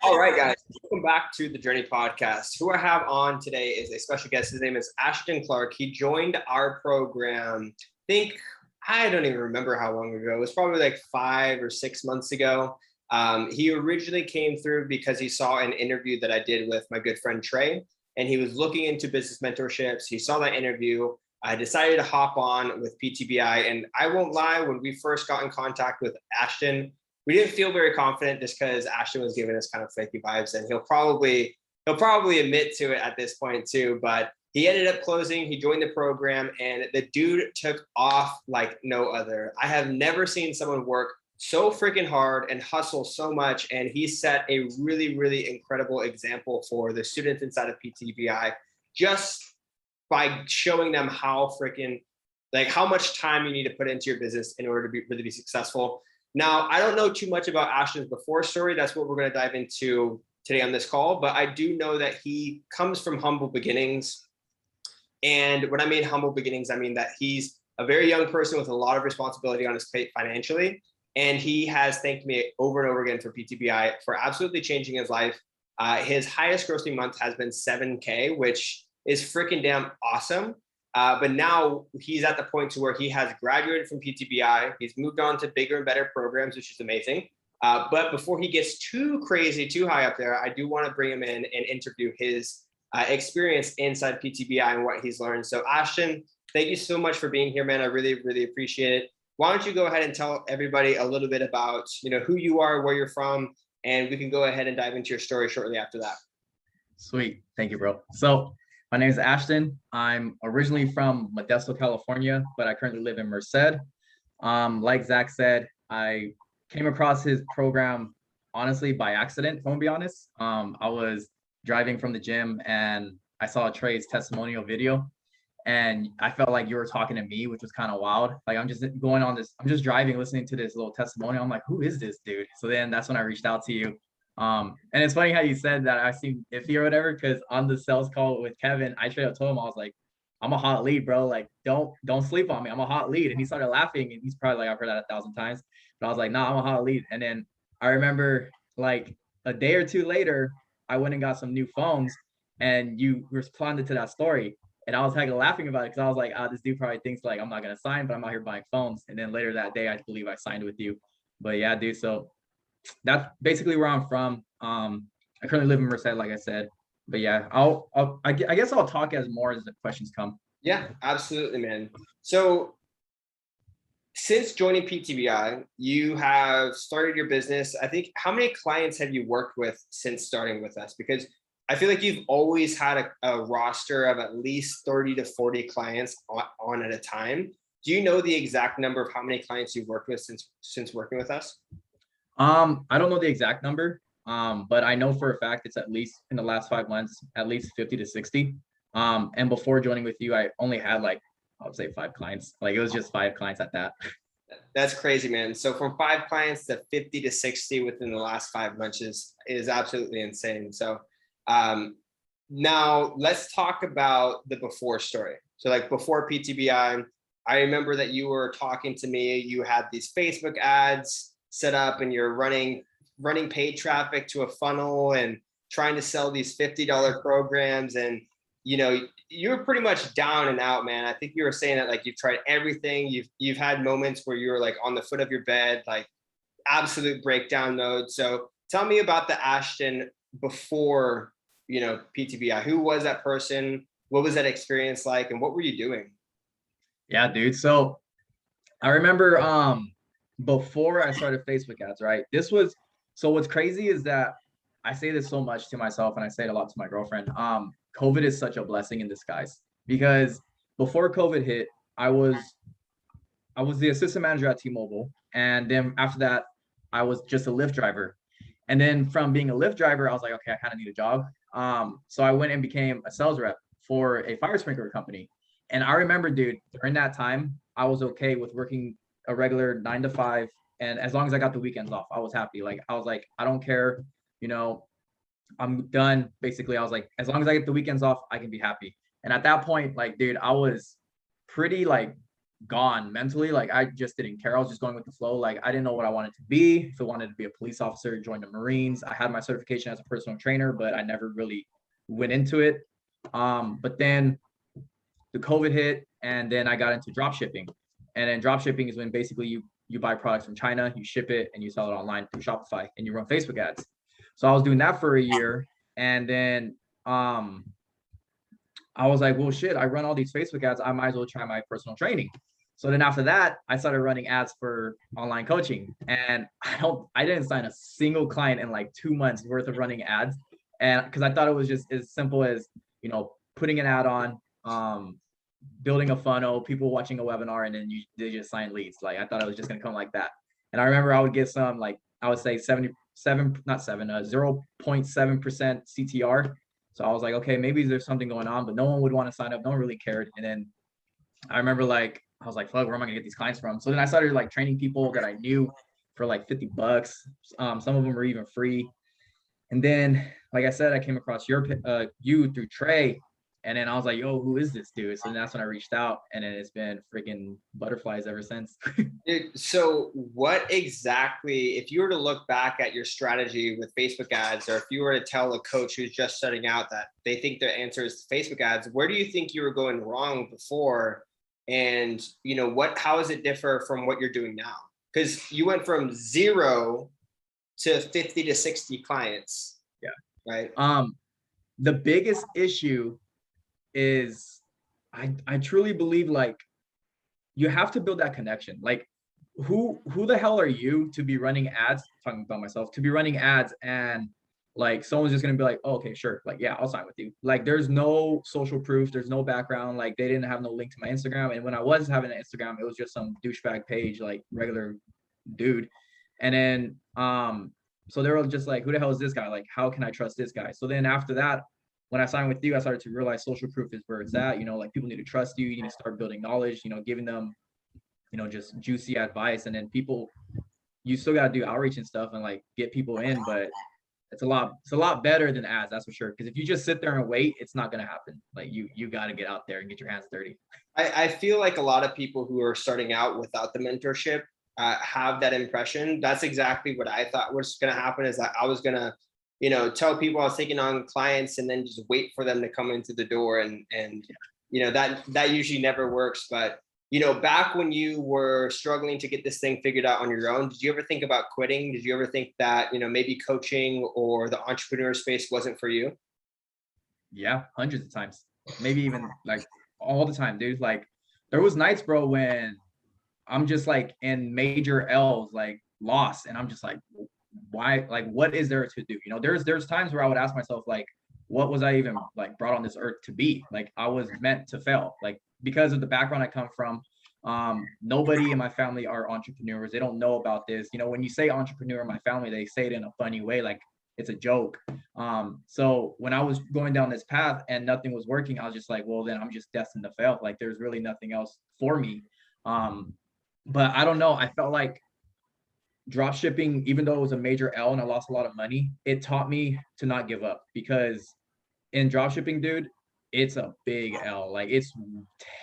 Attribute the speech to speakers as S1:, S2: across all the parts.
S1: All right, guys, welcome back to the Journey Podcast. Who I have on today is a special guest. His name is Ashton Clark. He joined our program, I don't even remember how long ago. It was probably like 5 or 6 months ago. He originally came through because he saw an interview that I did with my good friend Trey, and he was looking into business mentorships. He saw that interview. I decided to hop on with PTBI, and I won't lie, when we first got in contact with Ashton, we didn't feel very confident just because Ashton was giving us kind of flaky vibes, and he'll probably admit to it at this point too. But he ended up closing. He joined the program, and the dude took off like no other. I have never seen someone work so freaking hard and hustle so much, and he set a really, really incredible example for the students inside of PTBI just by showing them how freaking how much time you need to put into your business in order to really be successful. Now, I don't know too much about Ashton's before story. That's what we're going to dive into today on this call. But I do know that he comes from humble beginnings. And when I mean humble beginnings, I mean that he's a very young person with a lot of responsibility on his plate financially. And he has thanked me over and over again for PTBI for absolutely changing his life. His highest grossing month has been 7K, which is freaking damn awesome. But now he's at the point to where he has graduated from PTBI. He's moved on to bigger and better programs, which is amazing. But before he gets too crazy, too high up there, I do want to bring him in and interview his experience inside PTBI and what he's learned. So Ashton, thank you so much for being here, man. I really, really appreciate it. Why don't you go ahead and tell everybody a little bit about, who you are, where you're from, and we can go ahead and dive into your story shortly after that.
S2: Sweet. Thank you, bro. So my name is Ashton. I'm originally from Modesto, California, but I currently live in Merced. Like Zach said, I came across his program, honestly, by accident, if I'm gonna be honest. I was driving from the gym and I saw Trey's testimonial video, and I felt like you were talking to me, which was kind of wild. Like I'm just driving, listening to this little testimonial. I'm like, who is this dude? So then that's when I reached out to you. And it's funny how you said that I seem iffy or whatever, because on the sales call with Kevin, I straight up told him, I was like, I'm a hot lead, bro. Like, don't sleep on me. I'm a hot lead. And he started laughing, and he's probably like, I've heard that 1,000 times. But I was like, nah, I'm a hot lead. And then I remember like a day or two later, I went and got some new phones, and you responded to that story. And I was like laughing about it because I was like, this dude probably thinks like I'm not gonna sign, but I'm out here buying phones. And then later that day, I believe I signed with you. But yeah, dude. So that's basically where I'm from. I currently live in Merced, like I said. But yeah, I guess I'll talk as more as the questions come.
S1: Yeah, absolutely, man. So since joining PTBI, you have started your business. I think, how many clients have you worked with since starting with us? Because I feel like you've always had a roster of at least 30 to 40 clients on at a time. Do you know the exact number of how many clients you've worked with since working with us?
S2: I don't know the exact number, but I know for a fact it's at least in the last 5 months, at least 50 to 60. And before joining with you, I only had like, I would say 5 clients. Like it was just 5 clients at that.
S1: That's crazy, man. So from 5 clients to 50 to 60 within the last 5 months is absolutely insane. So now let's talk about the before story. So like before PTBI, I remember that you were talking to me. You had these Facebook ads set up, and you're running paid traffic to a funnel and trying to sell these $50 programs. And you were pretty much down and out, man. I think you were saying that like you've tried everything. You've had moments where you were like on the foot of your bed, like absolute breakdown mode. So tell me about the Ashton before PTBI. Who was that person? What was that experience like, and what were you doing?
S2: Yeah, dude. So I remember before I started Facebook ads, right? So what's crazy is that I say this so much to myself, and I say it a lot to my girlfriend. COVID is such a blessing in disguise, because before COVID hit, I was the assistant manager at T-Mobile, and then after that, I was just a Lyft driver. And then from being a Lyft driver, I was like, okay, I kind of need a job. So I went and became a sales rep for a fire sprinkler company. And I remember, dude, during that time, I was okay with working a regular 9 to 5. And as long as I got the weekends off, I was happy. Like, I was like, I don't care, I'm done. Basically, I was like, as long as I get the weekends off, I can be happy. And at that point, like, dude, I was pretty like gone mentally. Like I just didn't care. I was just going with the flow. Like I didn't know what I wanted to be. If I wanted to be a police officer, join the Marines. I had my certification as a personal trainer, but I never really went into it. But then the COVID hit, and then I got into drop shipping. And then drop shipping is when basically you buy products from China, you ship it, and you sell it online through Shopify, and you run Facebook ads. So I was doing that for a year, and then I was like, well, shit, I run all these Facebook ads. I might as well try my personal training. So then after that, I started running ads for online coaching, and I didn't sign a single client in like 2 months worth of running ads, and because I thought it was just as simple as putting an ad on, building a funnel, people watching a webinar, and then they just sign leads. Like I thought it was just gonna come like that. And I remember I would get some, like I would say 0.7% CTR. So I was like, okay, maybe there's something going on, but no one would want to sign up. No one really cared. And then I remember like, I was like, fuck, where am I gonna get these clients from? So then I started like training people that I knew for like $50. Some of them were even free. And then, like I said, I came across you through Trey. And then I was like, yo, who is this dude? So then that's when I reached out, and then it's been freaking butterflies ever since.
S1: Dude, so what exactly, if you were to look back at your strategy with Facebook ads, or if you were to tell a coach who's just starting out that they think their answer is Facebook ads, where do you think you were going wrong before? And how does it differ from what you're doing now? Because you went from 0 to 50 to 60 clients.
S2: Yeah.
S1: Right.
S2: The biggest issue is I truly believe like you have to build that connection. Like who the hell are you to be running ads, talking about myself, to be running ads, and like someone's just gonna be like, oh, okay, sure, like yeah, I'll sign with you. Like there's no social proof, there's no background, like they didn't have no link to my Instagram. And when I was having an Instagram, it was just some douchebag page, like regular dude. And then so they were just like, who the hell is this guy? Like, how can I trust this guy? So then after that, when I signed with you, I started to realize social proof is where it's at. Like people need to trust you. You need to start building knowledge, giving them, just juicy advice. And then people, you still got to do outreach and stuff and like get people in, but it's a lot better than ads, that's for sure. Because if you just sit there and wait, it's not going to happen. Like you got to get out there and get your hands dirty.
S1: I feel like a lot of people who are starting out without the mentorship have that impression. That's exactly what I thought was going to happen, is that I was going to tell people I was taking on clients and then just wait for them to come into the door. And that usually never works. But, back when you were struggling to get this thing figured out on your own, did you ever think about quitting? Did you ever think that, maybe coaching or the entrepreneur space wasn't for you?
S2: Yeah, hundreds of times, maybe even like all the time, dude. Like there was nights, bro, when I'm just like in major L's, like lost. And I'm just like, why, like what is there to do? There's times where I would ask myself, like, what was I even like brought on this earth to be? Like I was meant to fail, like because of the background I come from. Nobody in my family are entrepreneurs. They don't know about this. When you say entrepreneur in my family, they say it in a funny way, like it's a joke. So when I was going down this path and nothing was working, I was just like, well, then I'm just destined to fail. Like there's really nothing else for me. But I don't know, I felt like drop shipping, even though it was a major L and I lost a lot of money, it taught me to not give up. Because in drop shipping, dude, it's a big L. Like it's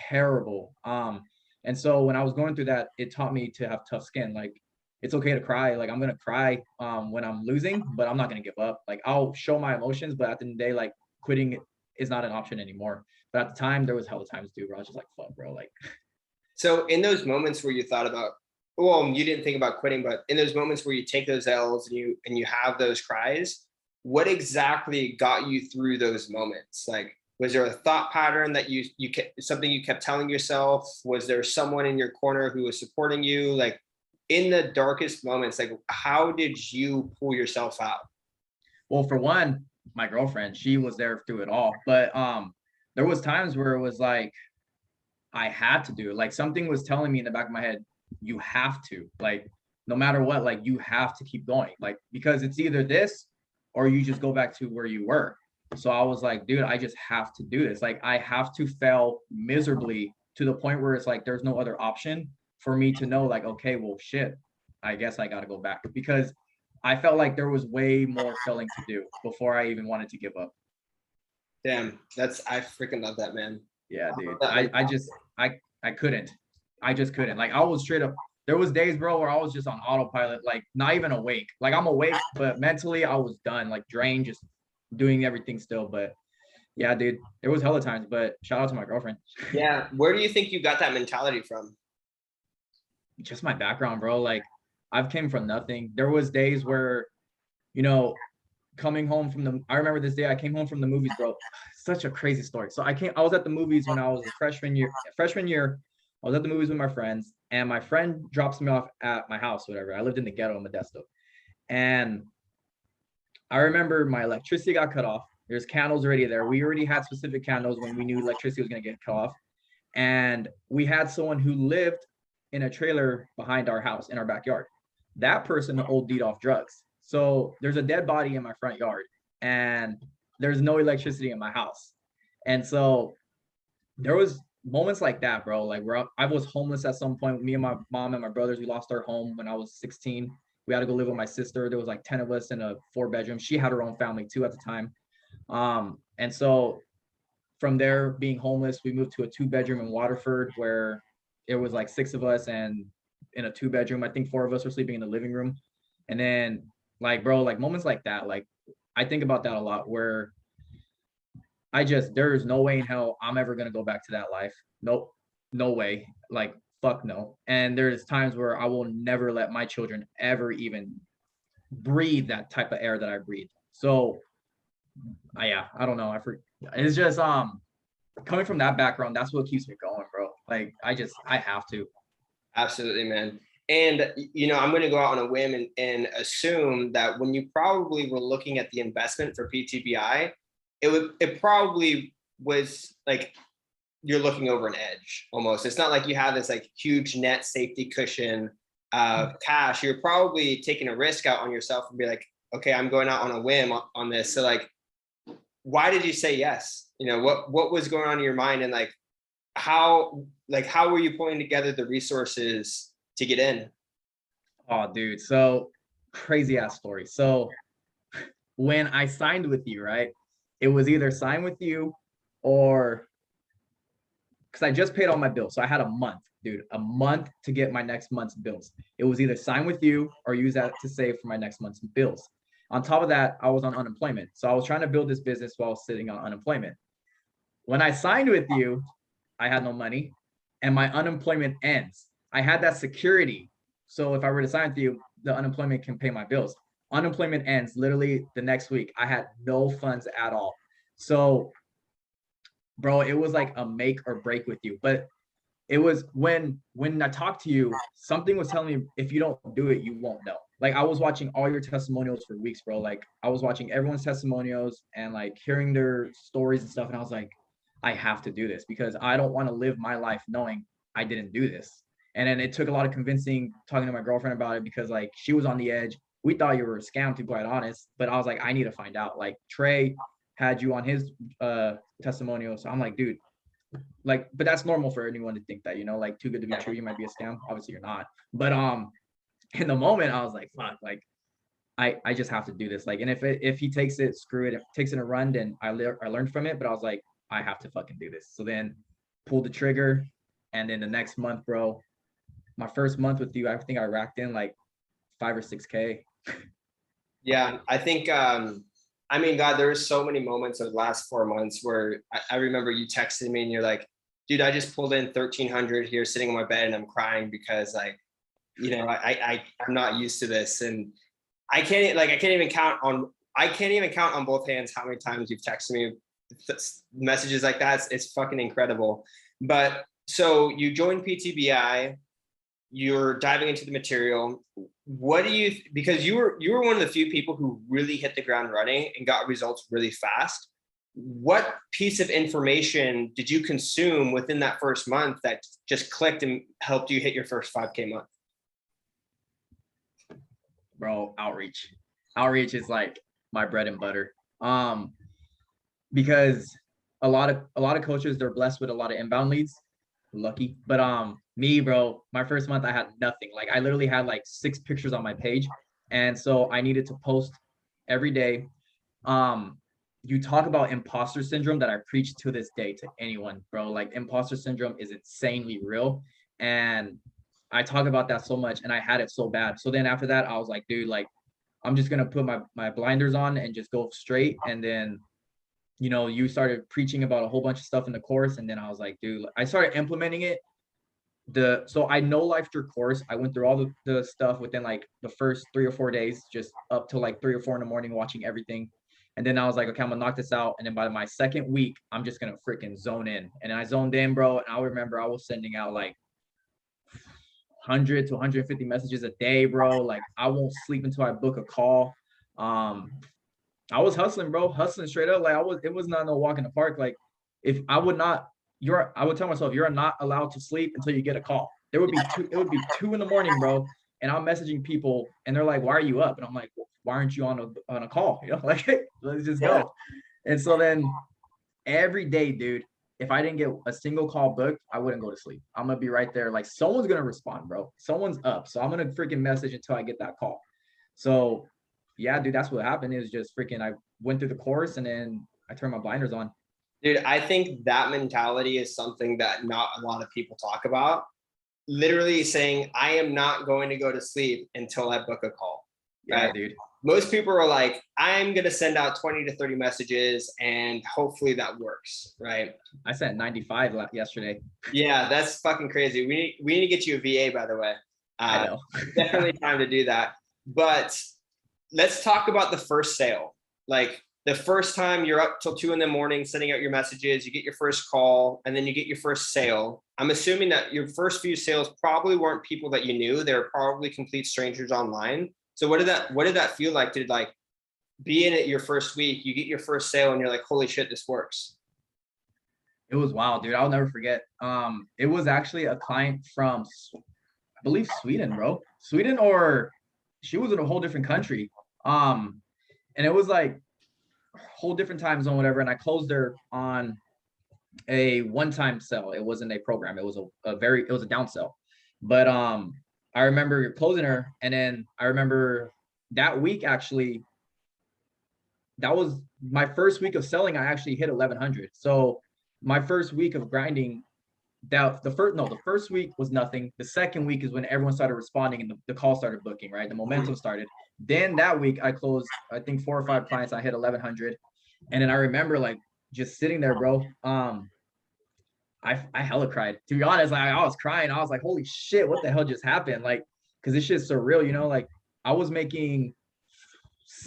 S2: terrible. And so when I was going through that, it taught me to have tough skin. Like it's okay to cry. Like I'm gonna cry when I'm losing, but I'm not gonna give up. Like I'll show my emotions, but at the end of the day, like quitting is not an option anymore. But at the time, there was hella times, dude, where I was just like, fuck, bro. Like
S1: so in those moments where you thought about, well, you didn't think about quitting, but in those moments where you take those L's and you have those cries, what exactly got you through those moments? Like, was there a thought pattern that you kept, something you kept telling yourself? Was there someone in your corner who was supporting you? Like in the darkest moments, like how did you pull yourself out?
S2: Well, for one, my girlfriend, she was there through it all. But there was times where it was like I had to do it. Like something was telling me in the back of my head, you have to, like no matter what, like you have to keep going, like because it's either this or you just go back to where you were. So I was like, dude, I just have to do this. Like I have to fail miserably to the point where it's like there's no other option for me to know, like, okay, well shit, I guess I gotta go back. Because I felt like there was way more failing to do before I even wanted to give up.
S1: Damn, I freaking love that, man.
S2: Yeah, dude. I couldn't. I just couldn't. Like I was straight up. There was days, bro, where I was just on autopilot, like not even awake. Like I'm awake, but mentally I was done, like drained, just doing everything still. But yeah, dude, there was hella times. But shout out to my girlfriend.
S1: Yeah. Where do you think you got that mentality from?
S2: Just my background, bro. Like I've came from nothing. There was days where, you know, coming home from the, I remember this day I came home from the movies, bro. Such a crazy story. So I was at the movies when I was a freshman year. I was at the movies with my friends, and my friend drops me off at my house, whatever. I lived in the ghetto in Modesto. And I remember my electricity got cut off. There's candles already there. We already had specific candles when we knew electricity was going to get cut off. And we had someone who lived in a trailer behind our house in our backyard. That person OD'd off drugs. So there's a dead body in my front yard, and there's no electricity in my house. And so there was moments like that, bro. Like where I was homeless at some point. Me and my mom and my brothers, we lost our home when I was 16. We had to go live with my sister. There was like 10 of us in a 4-bedroom. She had her own family too at the time. And so from there, being homeless, we moved to a 2-bedroom in Waterford where it was like 6 of us, and in a 2-bedroom, I think 4 of us were sleeping in the living room. And then like, bro, like moments like that, like I think about that a lot, where there is no way in hell I'm ever going to go back to that life. Nope. No way. Like, fuck no. And there's times where I will never let my children ever even breathe that type of air that I breathe. So yeah, I don't know. It's just, coming from that background, that's what keeps me going, bro. Like, I have to.
S1: Absolutely, man. And I'm going to go out on a whim and assume that when you probably were looking at the investment for PTBI, it probably was like you're looking over an edge almost. It's not like you have this like huge net safety cushion of cash. You're probably taking a risk out on yourself and be like, okay, I'm going out on a whim on this. So like, why did you say yes? What was going on in your mind, and like how were you pulling together the resources to get in?
S2: Oh, dude. So crazy ass story. So when I signed with you, right, it was either sign with you or, because I just paid all my bills. So I had a month, dude, a month to get my next month's bills. It was either sign with you or use that to save for my next month's bills. On top of that, I was on unemployment. So I was trying to build this business while sitting on unemployment. When I signed with you, I had no money and my unemployment ends. I had that security. So if I were to sign with you, the unemployment can pay my bills. Unemployment ends literally the next week. I had no funds at all. So, bro, it was like a make or break with you. But it was when I talked to you, something was telling me if you don't do it, you won't know. Like I was watching all your testimonials for weeks, bro. Like I was watching everyone's testimonials and like hearing their stories and stuff. And I was like, I have to do this because I don't want to live my life knowing I didn't do this. And then it took a lot of convincing, talking to my girlfriend about it, because like she was on the edge. We thought you were a scam, to be quite honest, but I was like, I need to find out. Like Trey had you on his testimonial. So I'm like, dude, like, but that's normal for anyone to think that, like too good to be true, you might be a scam. Obviously you're not. But in the moment I was like, fuck, like I just have to do this. Like, and if he takes it, screw it. If he takes it a run, then I learned from it. But I was like, I have to fucking do this. So then pulled the trigger. And then the next month, bro, my first month with you, I think I racked in like 5 or 6K.
S1: Yeah, I think I mean, God, there were so many moments of the last 4 months where I remember you texting me and you're like, dude, I just pulled in 1,300 here sitting on my bed and I'm crying because like, I'm not used to this. And I can't even count on both hands how many times you've texted me messages like that. It's fucking incredible. But so you joined PTBI, you're diving into the material. What do you, because you were one of the few people who really hit the ground running and got results really fast. What piece of information did you consume within that first month that just clicked and helped you hit your first 5K month?
S2: Bro, outreach is like my bread and butter. Because a lot of coaches, they're blessed with a lot of inbound leads, lucky. But me, bro, my first month I had nothing. Like I literally had like 6 pictures on my page, and so I needed to post every day. You talk about imposter syndrome that I preach to this day to anyone, bro. Like imposter syndrome is insanely real. And I talk about that so much, and I had it so bad. So then after that, I was like, dude, like, I'm just gonna put my blinders on and just go straight. And then, you started preaching about a whole bunch of stuff in the course, and then I was like, dude, I started implementing it. So I know life through course. I went through all the stuff within like the first 3 or 4 days, just up to like 3 or 4 in the morning, watching everything. And then I was like, okay, I'm gonna knock this out. And then by my second week, I'm just gonna freaking zone in. And I zoned in, bro. And I remember I was sending out like 100 to 150 messages a day, bro. Like I won't sleep until I book a call. I was hustling, bro, hustling straight up. Like it was not no walk in the park. Like if I would not, I would tell myself, you're not allowed to sleep until you get a call. It would be 2 in the morning, bro. And I'm messaging people and they're like, why are you up? And I'm like, well, why aren't you on a call? Like, let's just go. And so then every day, dude, if I didn't get a single call booked, I wouldn't go to sleep. I'm gonna be right there. Like someone's gonna respond, bro. Someone's up. So I'm gonna freaking message until I get that call. So yeah, dude, that's what happened. Is just freaking I went through the course and then I turned my blinders on.
S1: Dude, I think that mentality is something that not a lot of people talk about. Literally saying, I am not going to go to sleep until I book a call.
S2: Yeah,
S1: Right?
S2: dude.
S1: Most people are like, I'm going to send out 20 to 30 messages and hopefully that works. Right?
S2: I sent 95 yesterday.
S1: Yeah, that's fucking crazy. We need to get you a VA, by the way.
S2: I know.
S1: Definitely time to do that. But let's talk about the first sale. Like the first time you're up till 2 in the morning, sending out your messages, you get your first call, and then you get your first sale. I'm assuming that your first few sales probably weren't people that you knew. They were probably complete strangers online. So what did that feel like to like be in it your first week, you get your first sale and you're like, holy shit, this works?
S2: It was wild, dude. I'll never forget. It was actually a client from, I believe, Sweden, bro. Sweden, or she was in a whole different country. And it was like whole different time zone, whatever. And I closed her on a one-time sell. It wasn't a program. It was it was a down sell. But I remember closing her, and then I remember that week actually, that was my first week of selling. I actually hit 1100. So my first week of grinding, the first week was nothing. The second week is when everyone started responding and the call started booking, right? The momentum started. Then that week I closed, I think 4 or 5 clients. I hit 1100. And then I remember like just sitting there, bro. I hella cried. To be honest, like I was crying. I was like, holy shit, what the hell just happened? Like, cause this shit's surreal, like I was making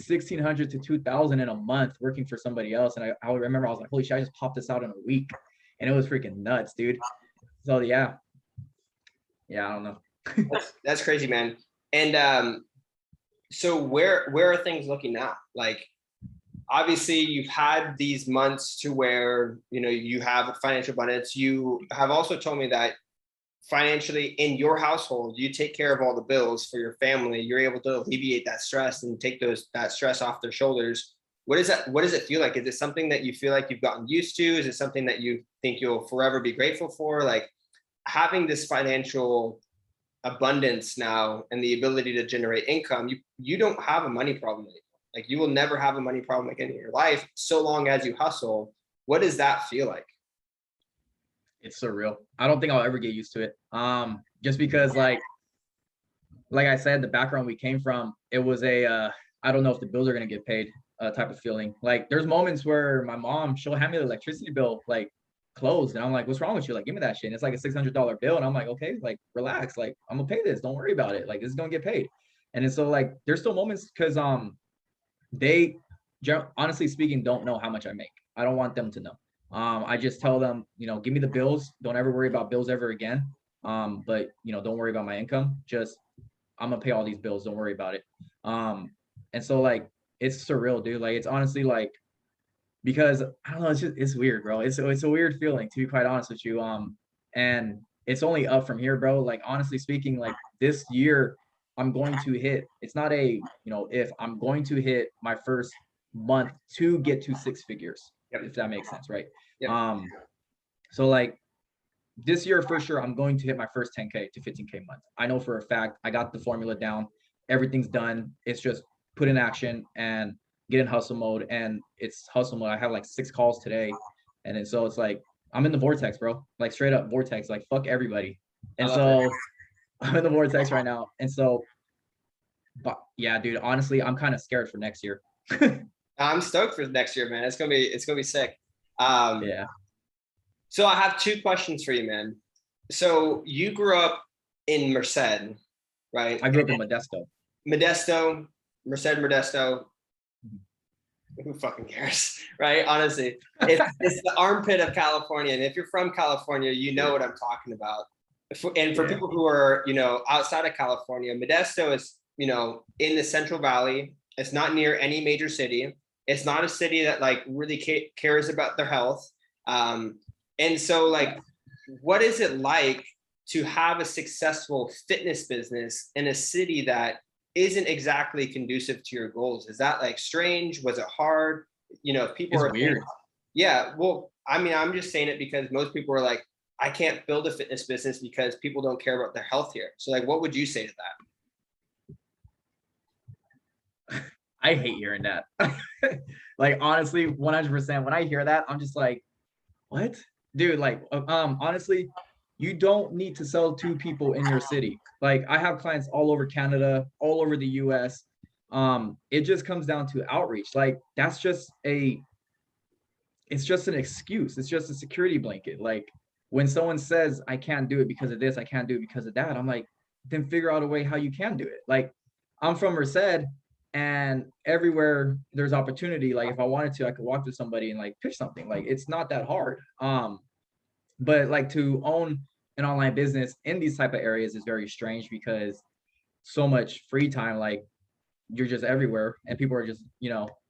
S2: 1,600 to 2,000 in a month working for somebody else. And I remember I was like, holy shit, I just popped this out in a week. And it was freaking nuts, dude. So yeah, I don't know.
S1: That's crazy, man. And so where are things looking now? Like, obviously you've had these months to where, you have financial abundance. You have also told me that financially in your household, you take care of all the bills for your family. You're able to alleviate that stress and take that stress off their shoulders. What does it feel like? Is it something that you feel like you've gotten used to? Is it something that you think you'll forever be grateful for? Like having this financial abundance now and the ability to generate income, you don't have a money problem anymore. Like you will never have a money problem again in your life, so long as you hustle. What does that feel like?
S2: It's surreal. I don't think I'll ever get used to it. Just because like I said, the background we came from, it was I don't know if the bills are gonna get paid type of feeling. Like there's moments where my mom, she'll hand me the electricity bill like closed, and I'm like, what's wrong with you? Like, give me that shit. And it's like a $600 bill, and I'm like, okay, like relax, like I'm gonna pay this. Don't worry about it. Like this is gonna get paid. And then so like there's still moments because they, honestly speaking, don't know how much I make. I don't want them to know. I just tell them, give me the bills. Don't ever worry about bills ever again. But don't worry about my income. Just I'm gonna pay all these bills. Don't worry about it. And so like it's surreal, dude. Like it's honestly like, because I don't know, it's weird, bro. It's a weird feeling, to be quite honest with you. And it's only up from here, bro. Like honestly speaking, like this year I'm going to hit, it's not if I'm going to hit my first month to get to 6 figures, if that makes sense, right? Yep. So like this year, for sure, I'm going to hit my first 10K to 15K month. I know for a fact. I got the formula down. Everything's done. It's just put in action and get in hustle mode. And it's hustle mode. I have like 6 calls today. And then so it's like, I'm in the vortex, bro. Like straight up vortex. Like fuck everybody.
S1: I
S2: And
S1: love it.
S2: so I'm in the vortex right now. And so, but yeah, dude, honestly, I'm kind of scared for next year.
S1: I'm stoked for next year, man. It's gonna be sick. Um,
S2: Yeah,
S1: so I have two questions for you, man. So you grew up in Merced, right?
S2: I grew up in Modesto.
S1: Modesto, Merced, Modesto.
S2: Mhm.
S1: Who fucking cares, right? Honestly, it's the armpit of California, and if you're from California, you know
S2: Yeah,
S1: what I'm talking about. And for
S2: yeah,
S1: people who are, outside of California, Modesto is, in the Central Valley. It's not near any major city. It's not a city that like really cares about their health. Um, and so, like, what is it like to have a successful fitness business in a city that isn't exactly conducive to your goals? Is that like strange? Was it hard? If people
S2: it's
S1: are saying,
S2: weird.
S1: yeah, well, I mean, I'm just saying it because most people are like, I can't build a fitness business because people don't care about their health here. So, like, what would you say to
S2: I hate hearing that. Like honestly, 100%. When I hear that, I'm just like, what, dude? Like, honestly, you don't need to sell to people in your city. Like, I have clients all over Canada, all over the U.S. It just comes down to outreach. Like, it's just an excuse. It's just a security blanket. Like, when someone says, I can't do it because of this, I can't do it because of that, I'm like, then figure out a way how you can do it. Like, I'm from Merced, and everywhere there's opportunity. Like, if I wanted to, I could walk to somebody and like pitch something. Like, it's not that hard. But like, to own an online business in these type of areas is very strange because so much free time. Like, you're just everywhere, and people are just,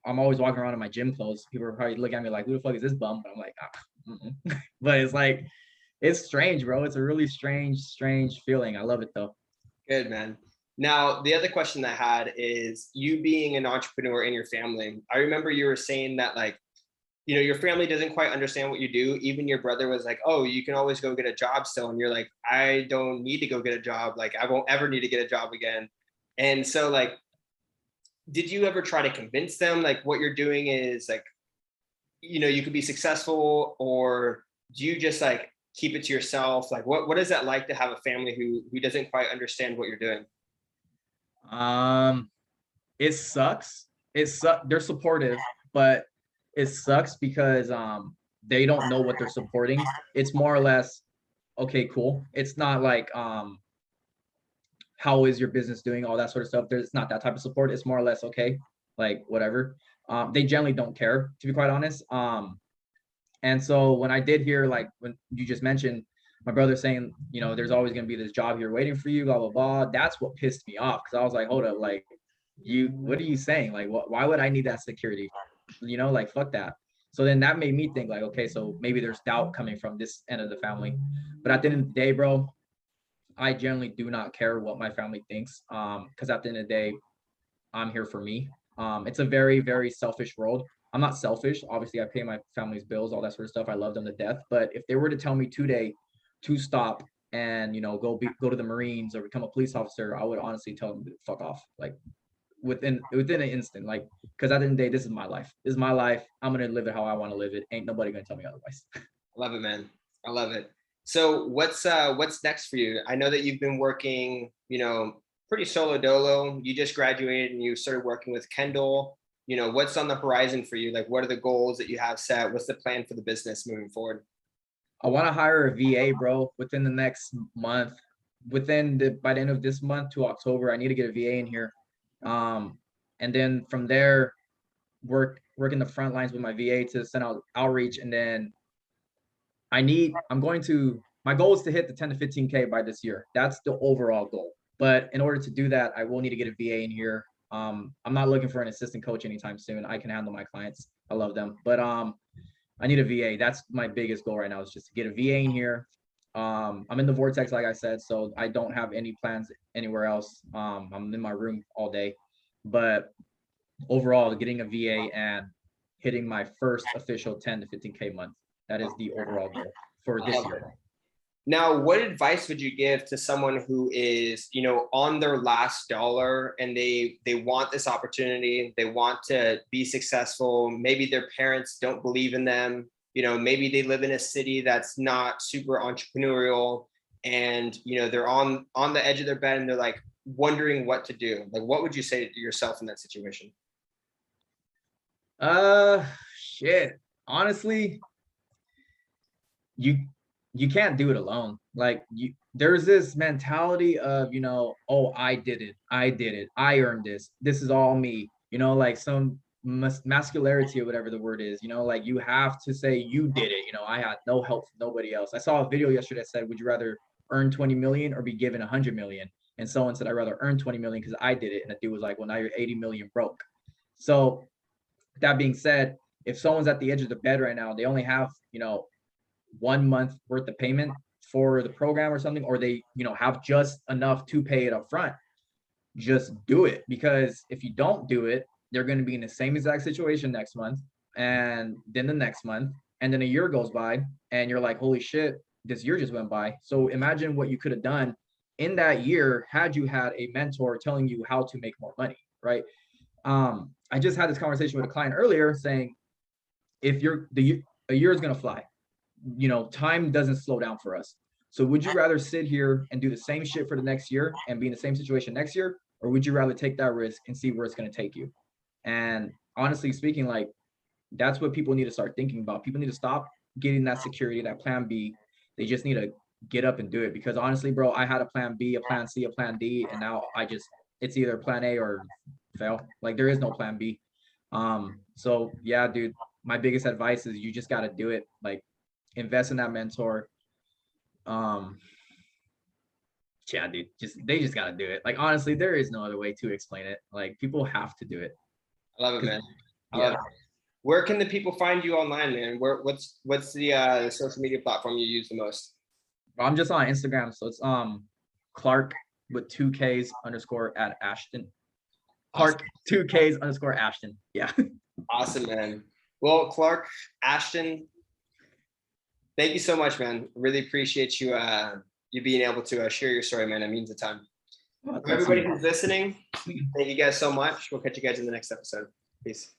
S2: I'm always walking around in my gym clothes. People are probably looking at me like, who the fuck is this bum? But I'm like, but it's like, it's strange, bro. It's a really strange feeling. I love it though.
S1: that? Good, man. Now, the other question I had is you being an entrepreneur in your family. I remember you were saying that, like, your family doesn't quite understand what you do. Even your brother was like, oh, you can always go get a job still. And you're like, I don't need to go get a job. Like, I won't ever need to get a job again. And so, like, did you ever try to convince them like what you're doing is like, you could be successful, or do you just like keep it to yourself? Like, what is that like to have a family who doesn't quite understand what you're doing?
S2: Um, it sucks. They're supportive, but it sucks because they don't know what they're supporting. It's more or less, okay, cool. It's not like how is your business doing, all that sort of stuff. There's not that type of support. It's more or less, okay, like whatever. They generally don't care, to be quite honest. And so when I did hear, like, when you just mentioned my brother saying, there's always going to be this job here waiting for you, blah blah blah, that's what pissed me off, because I was like, hold up, like, what are you saying? Like, why would I need that security? Like, fuck that. So then that made me think, like, okay, so maybe there's doubt coming from this end of the family. But at the end of the day, bro, I generally do not care what my family thinks. Because at the end of the day, I'm here for me. It's a very, very selfish world. I'm not selfish. Obviously, I pay my family's bills, all that sort of stuff. I love them to death. But if they were to tell me today to stop and go to the Marines or become a police officer, I would honestly tell them to fuck off. Like, within an instant. Like, because at the end of the day, this is my life. This is my life. I'm gonna live it how I want to live it. Ain't nobody gonna tell me otherwise.
S1: I love it, man. I love it. So what's next for you? I know that you've been working, pretty solo dolo. You just graduated and you started working with Kendall. What's on the horizon for you? Like, what are the goals that you have set? What's the plan for the business moving forward?
S2: I want to hire a VA, bro, within the next month. By the end of this month to October, I need to get a VA in here. And then from there, work in the front lines with my VA to send out outreach. And then my goal is to hit the 10 to 15K by this year. That's the overall goal. But in order to do that, I will need to get a VA in here. I'm not looking for an assistant coach anytime soon. I can handle my clients. I love them. But I need a VA. That's my biggest goal right now, is just to get a VA in here. I'm in the vortex, like I said, so I don't have any plans anywhere else. I'm in my room all day. But overall, getting a VA and hitting my first official 10 to 15K month. That is the overall goal for this year.
S1: Now, what advice would you give to someone who is, on their last dollar and they want this opportunity, they want to be successful, maybe their parents don't believe in them, maybe they live in a city that's not super entrepreneurial, and they're on the edge of their bed and they're like wondering what to do. Like, what would you say to yourself in that situation?
S2: Shit. Honestly, you you can't do it alone. Like there's this mentality of, oh, I did it, I earned this is all me, like some masculinity or whatever the word is, like you have to say you did it. I had no help from nobody else. I saw a video yesterday that said, would you rather earn 20 million or be given 100 million? And someone said, I'd rather earn 20 million because I did it. And the dude was like, well, now you're 80 million broke. So that being said, if someone's at the edge of the bed right now, they only have 1 month worth of payment for the program or something, or they have just enough to pay it up front, just do it. Because if you don't do it, they're going to be in the same exact situation next month, and then the next month, and then a year goes by and you're like, holy shit, this year just went by. So imagine what you could have done in that year had you had a mentor telling you how to make more money, right? I just had this conversation with a client earlier saying, if a year is going to fly, time doesn't slow down for us. So would you rather sit here and do the same shit for the next year and be in the same situation next year? Or would you rather take that risk and see where it's going to take you? And honestly speaking, like, that's what people need to start thinking about. People need to stop getting that security, that plan B. They just need to get up and do it. Because honestly, bro, I had a plan B, a plan C, a plan D, and now it's either plan A or fail. Like, there is no plan B. So yeah, dude, my biggest advice is you just got to do it. Like, invest in that mentor. Yeah, dude, they just got to do it. Like, honestly, there is no other way to explain it. Like, people have to do it.
S1: I love it, man. I love it. Where can the people find you online, man? What's the social media platform you use the most?
S2: I'm just on Instagram, so it's Clark with 2 Ks _ at Ashton. Clark, 2 Ks _ Ashton. Yeah.
S1: Awesome, man. Well, Clark, Ashton, thank you so much, man. Really appreciate you you being able to share your story, man. It means a ton. For everybody who's listening, thank you guys so much. We'll catch you guys in the next episode. Peace.